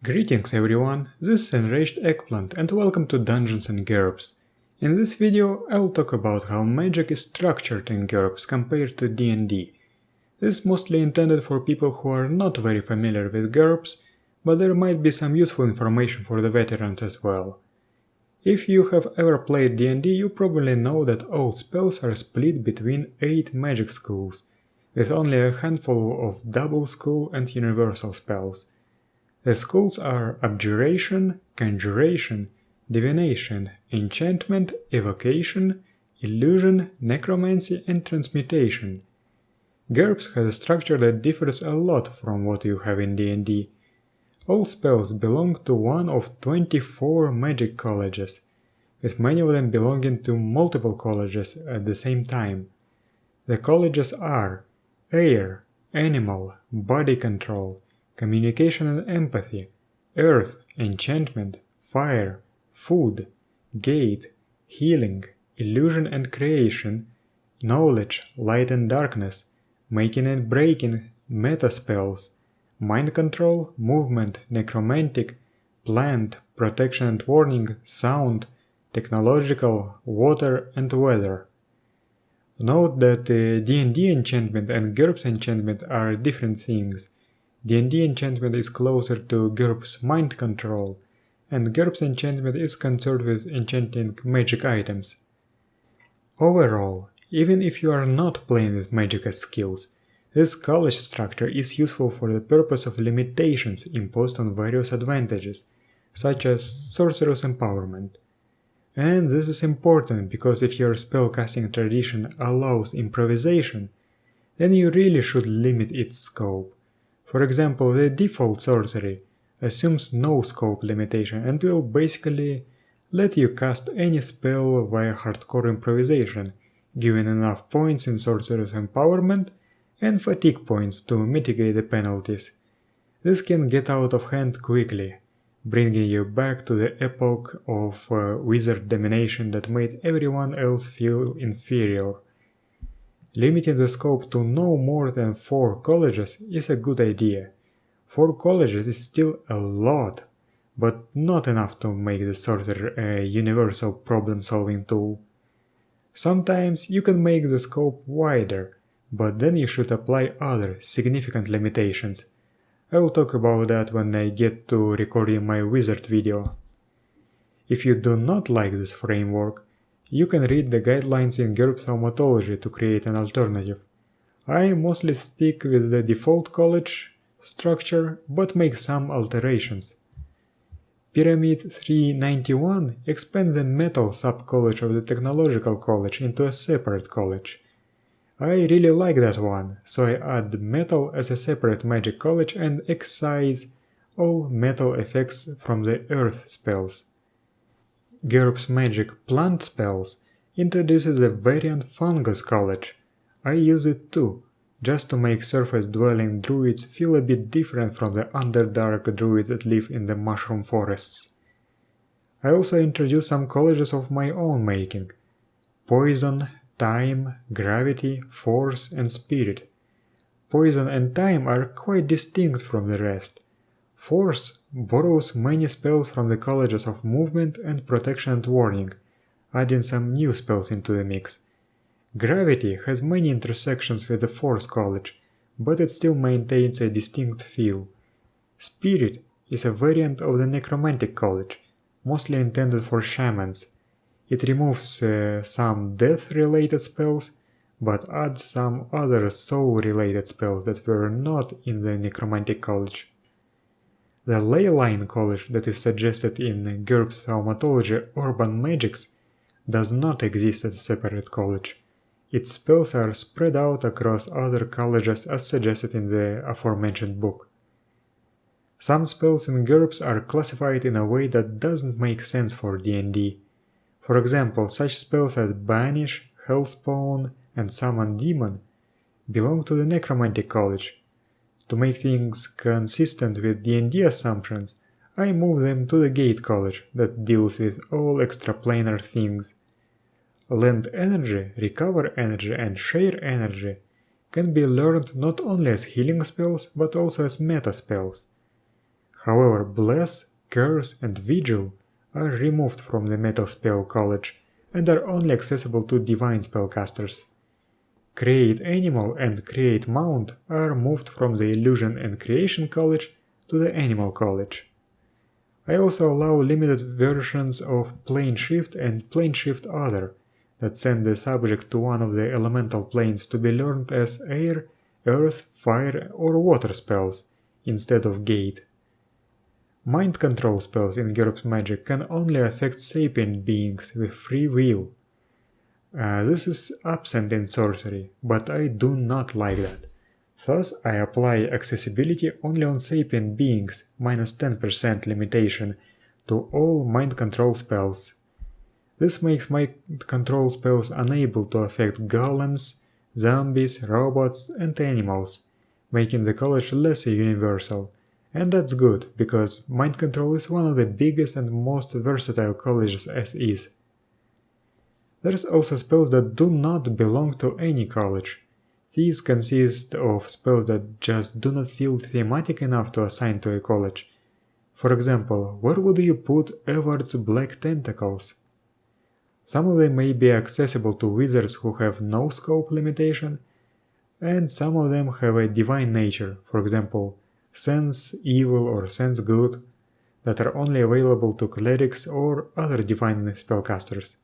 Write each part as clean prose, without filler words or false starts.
Greetings everyone, this is Enraged Eggplant and welcome to Dungeons and GURPS. In this video I'll talk about how magic is structured in GURPS compared to D&D. This is mostly intended for people who are not very familiar with GURPS, but there might be some useful information for the veterans as well. If you have ever played D&D, you probably know that all spells are split between 8 magic schools, with only a handful of double school and universal spells. The schools are Abjuration, Conjuration, Divination, Enchantment, Evocation, Illusion, Necromancy and Transmutation. GURPS has a structure that differs a lot from what you have in D&D. All spells belong to one of 24 magic colleges, with many of them belonging to multiple colleges at the same time. The colleges are Air, Animal, Body Control, Communication and Empathy, Earth, Enchantment, Fire, Food, Gate, Healing, Illusion and Creation, Knowledge, Light and Darkness, Making and Breaking, Meta Spells, Mind Control, Movement, Necromantic, Plant, Protection and Warning, Sound, Technological, Water and Weather. Note that D&D enchantment and GURPS enchantment are different things. D&D enchantment is closer to GURPS Mind Control, and GURPS enchantment is concerned with enchanting magic items. Overall, even if you are not playing with magic as skills, this college structure is useful for the purpose of limitations imposed on various advantages, such as sorcerer's empowerment. And this is important because if your spellcasting tradition allows improvisation, then you really should limit its scope. For example, the default sorcery assumes no scope limitation and will basically let you cast any spell via hardcore improvisation, given enough points in sorcerer's empowerment and fatigue points to mitigate the penalties. This can get out of hand quickly, bringing you back to the epoch of wizard domination that made everyone else feel inferior. Limiting the scope to no more than 4 colleges is a good idea. 4 colleges is still a lot, but not enough to make the sorcerer a universal problem-solving tool. Sometimes you can make the scope wider, but then you should apply other significant limitations. I'll talk about that when I get to recording my wizard video. If you do not like this framework, you can read the guidelines in GURPS Thaumatology to create an alternative. I mostly stick with the default college structure, but make some alterations. Pyramid 391 expands the metal sub-college of the technological college into a separate college. I really like that one, so I add metal as a separate magic college and excise all metal effects from the earth spells. GURPS Magic Plant Spells introduces a variant Fungus College. I use it too, just to make surface-dwelling druids feel a bit different from the Underdark druids that live in the mushroom forests. I also introduce some colleges of my own making: Poison, Time, Gravity, Force and Spirit. Poison and Time are quite distinct from the rest. Force borrows many spells from the colleges of Movement and Protection and Warning, adding some new spells into the mix. Gravity has many intersections with the Force college, but it still maintains a distinct feel. Spirit is a variant of the Necromantic college, mostly intended for shamans. It removes some death-related spells, but adds some other soul-related spells that were not in the Necromantic college. The Leyline college that is suggested in GURPS Thaumatology Urban Magics does not exist as a separate college. Its spells are spread out across other colleges as suggested in the aforementioned book. Some spells in GURPS are classified in a way that doesn't make sense for D&D. For example, such spells as Banish, Hellspawn, and Summon Demon belong to the Necromantic college. To make things consistent with D&D assumptions, I move them to the Gate college that deals with all extraplanar things. Lend Energy, Recover Energy and Share Energy can be learned not only as healing spells but also as meta spells. However, Bless, Curse, and Vigil are removed from the Metal Spell College and are only accessible to Divine Spellcasters. Create Animal and Create Mount are moved from the Illusion and Creation College to the Animal College. I also allow limited versions of Plane Shift and Plane Shift Other that send the subject to one of the elemental planes to be learned as Air, Earth, Fire, or Water spells instead of Gate. Mind control spells in GURPS magic can only affect sapient beings with free will. This is absent in sorcery, but I do not like that. Thus, I apply accessibility only on sapient beings, minus 10% limitation, to all mind control spells. This makes mind control spells unable to affect golems, zombies, robots, and animals, making the college less universal. And that's good, because mind control is one of the biggest and most versatile colleges as is. There's also spells that do not belong to any college. These consist of spells that just do not feel thematic enough to assign to a college. For example, where would you put Evard's Black Tentacles? Some of them may be accessible to wizards who have no scope limitation, and some of them have a divine nature, for example, Sense Evil or Sense Good, that are only available to clerics or other divine spellcasters.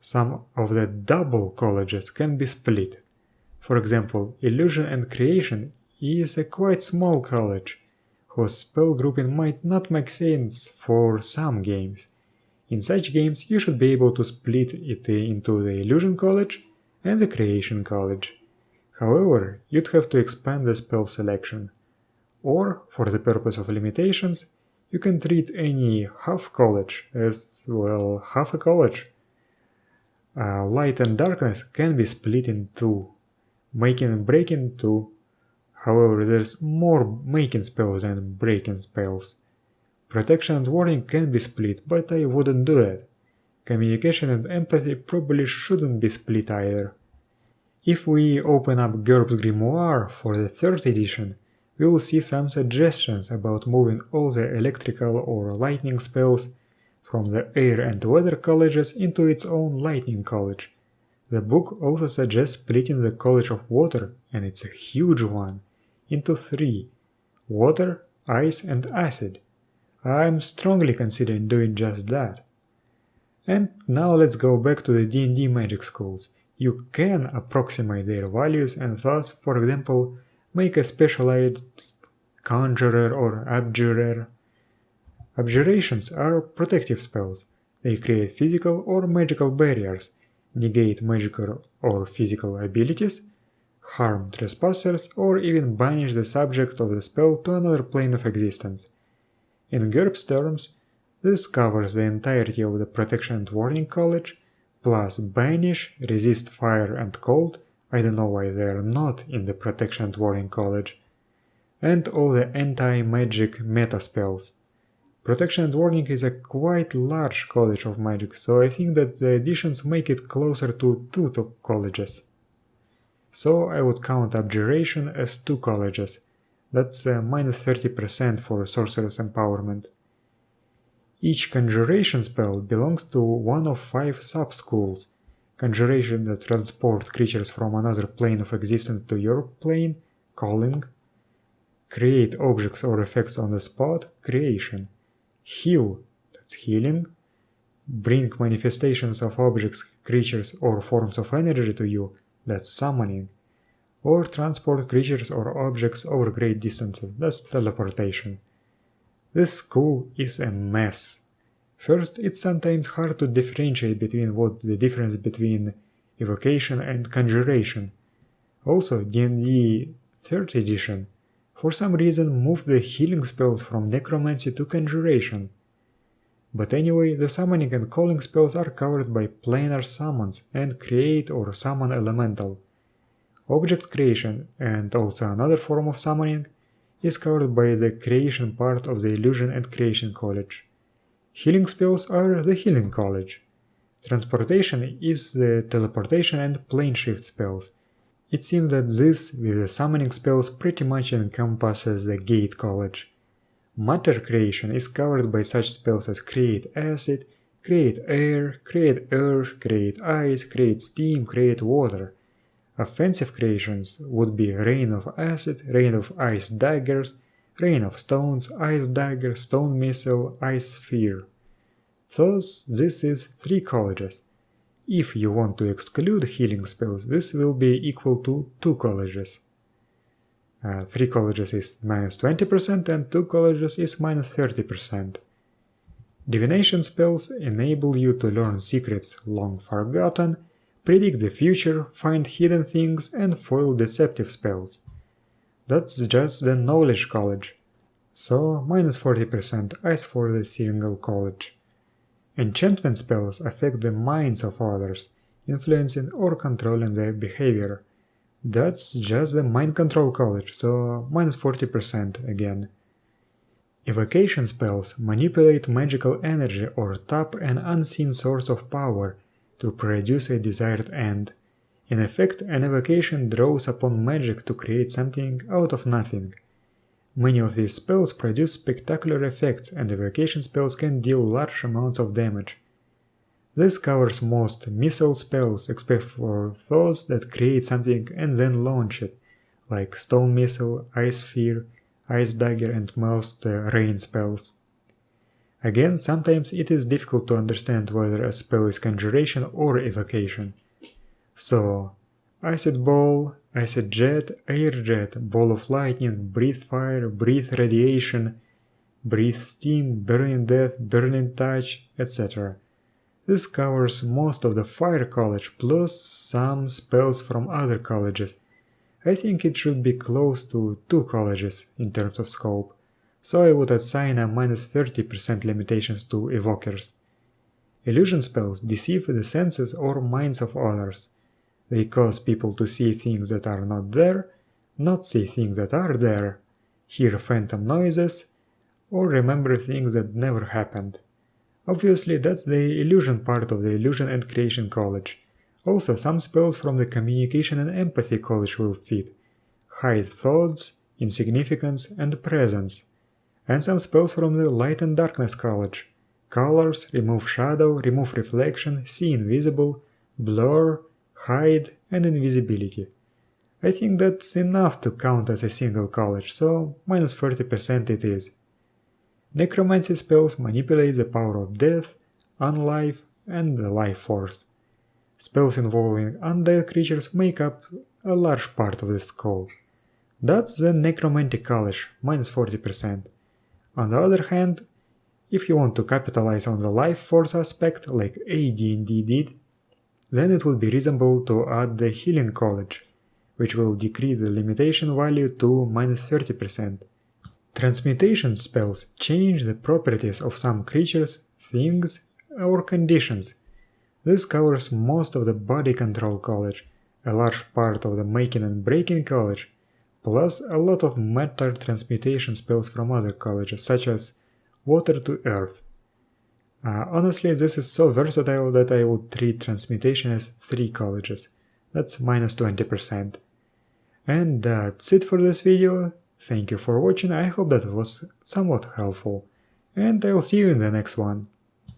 Some of the double colleges can be split. For example, Illusion and Creation is a quite small college, whose spell grouping might not make sense for some games. In such games, you should be able to split it into the Illusion College and the Creation College. However, you'd have to expand the spell selection. Or, for the purpose of limitations, you can treat any half college as, well, half a college. Light and Darkness can be split in two, making and breaking two. However, there's more making spells than breaking spells. Protection and Warning can be split, but I wouldn't do that. Communication and Empathy probably shouldn't be split either. If we open up GURPS Grimoire for the 3rd edition, we will see some suggestions about moving all the electrical or lightning spells from the Air and Weather colleges into its own Lightning College. The book also suggests splitting the College of Water, and it's a huge one, into 3: Water, Ice, and Acid. I'm strongly considering doing just that. And now let's go back to the D&D magic schools. You can approximate their values and thus, for example, make a specialized Conjurer or Abjurer. Abjurations are protective spells. They create physical or magical barriers, negate magical or physical abilities, harm trespassers, or even banish the subject of the spell to another plane of existence. In GURPS terms, this covers the entirety of the Protection and Warning College, plus Banish, Resist Fire and Cold, I don't know why they are not in the Protection and Warning College, and all the anti-magic meta spells. Protection and Warning is a quite large college of magic, so I think that the additions make it closer to 2 colleges. So I would count Abjuration as 2 colleges. That's minus 30% for Sorcerer's Empowerment. Each Conjuration spell belongs to one of 5 sub-schools: Conjuration that transport creatures from another plane of existence to your plane, Calling; Create objects or effects on the spot, Creation; Heal, that's Healing; Bring manifestations of objects, creatures, or forms of energy to you, that's Summoning; or transport creatures or objects over great distances, that's Teleportation. This school is a mess. First, it's sometimes hard to differentiate between what the difference between evocation and conjuration. Also, D&D 3rd edition, for some reason, moved the healing spells from necromancy to conjuration. But anyway, the summoning and calling spells are covered by planar summons and create or summon elemental. Object creation, and also another form of summoning, is covered by the creation part of the Illusion and Creation College. Healing spells are the Healing College. Transportation is the Teleportation and Plane Shift spells. It seems that this, with the summoning spells, pretty much encompasses the Gate College. Matter creation is covered by such spells as create acid, create air, create earth, create ice, create steam, create water. Offensive creations would be rain of acid, rain of ice daggers, rain of stones, ice dagger, stone missile, ice sphere. Thus, this is 3 colleges. If you want to exclude healing spells, this will be equal to 2 colleges. 3 colleges is minus 20% and 2 colleges is minus 30%. Divination spells enable you to learn secrets long forgotten, predict the future, find hidden things, and foil deceptive spells. That's just the knowledge college, so minus 40% as for the single college. Enchantment spells affect the minds of others, influencing or controlling their behavior. That's just the mind control college, so minus 40% again. Evocation spells manipulate magical energy or tap an unseen source of power to produce a desired end. In effect, an evocation draws upon magic to create something out of nothing. Many of these spells produce spectacular effects, and evocation spells can deal large amounts of damage. This covers most missile spells except for those that create something and then launch it, like stone missile, ice sphere, ice dagger, and most rain spells. Again, sometimes it is difficult to understand whether a spell is conjuration or evocation. So, acid ball, acid jet, air jet, ball of lightning, breathe fire, breathe radiation, breathe steam, burning death, burning touch, etc. This covers most of the fire college plus some spells from other colleges. I think it should be close to 2 colleges in terms of scope, so I would assign a minus 30% limitations to evokers. Illusion spells deceive the senses or minds of others. They cause people to see things that are not there, not see things that are there, hear phantom noises, or remember things that never happened. Obviously, that's the illusion part of the Illusion and Creation College. Also, some spells from the Communication and Empathy College will fit. Hide thoughts, insignificance, and presence. And some spells from the Light and Darkness College. Colors, remove shadow, remove reflection, see invisible, blur, hide, and invisibility. I think that's enough to count as a single college, so minus 30% it is. Necromancy spells manipulate the power of death, unlife, and the life force. Spells involving undead creatures make up a large part of the scope. That's the Necromantic College, minus 40%. On the other hand, if you want to capitalize on the life force aspect like AD&D did, then it would be reasonable to add the Healing College, which will decrease the limitation value to minus 30%. Transmutation spells change the properties of some creatures, things, or conditions. This covers most of the Body Control College, a large part of the Making and Breaking College, plus a lot of matter transmutation spells from other colleges, such as Water to Earth. Honestly, this is so versatile that I would treat transmutation as 3 colleges. That's minus 20%. And that's it for this video. Thank you for watching, I hope that was somewhat helpful, and I'll see you in the next one.